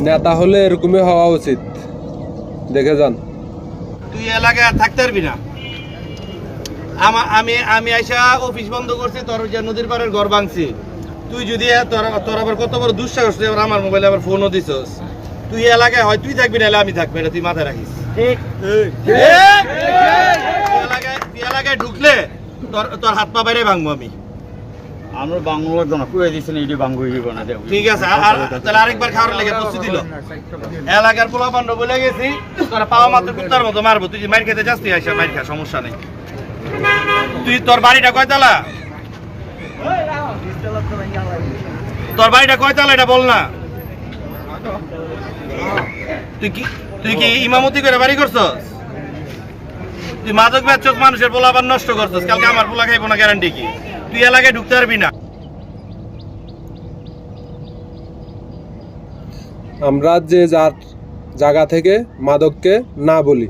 নেতা হলে এরকমই হওয়া উচিত। দেখে যান। তুই এলাকায় আর থাকতে পারবি না। আমি আমি আইসা অফিস বন্ধ করছি, তোর যে নদীর পাড়ের ঘর ভাঙছি। তুই যদি তোর আবার কত বড় দুঃসাহস, তুই আবার আমার মোবাইলে আবার ফোনও দিছস। তুই এলাকায় হয় তুই থাকবি, নাহলে আমি থাকবি, এটা তুই মাথায় রাখিস। তুই এলাকায় ঢুকলে তোর হাত পা বাইরে ভাঙবো আমি। আমরা বাংলা লাগতো না, কুয়ে দিচ্ছেন এইটি বাঙ্গু না। ঠিক আছে, আর তাহলে আরেকবার খাওয়ার লেগে প্রস্তুতি দিল। এলাকার পোলা পান্ড বলে গেছি, তোরা পাওয়া মাত্র কুত্তার মতো মারবো। তুই যে মাইর খেতে যাস, তুই আইসা মাইর খা, সমস্যা নেই। তুই তোর বাড়িটা কয়তলা? তোর বাড়িটা কয়তলা এটা বল না। তুই কি ইমামতি করে বাড়ি করছস? তুই মাদক বেচছস, মানুষের পোলা আবার নষ্ট করছস। কালকে আমার পোলা খাইবো না, গ্যারান্টি কি? তুই এলাকায় ঢুকতে পারবি না। আমরা যে যার জায়গা থেকে মাদককে না বলি।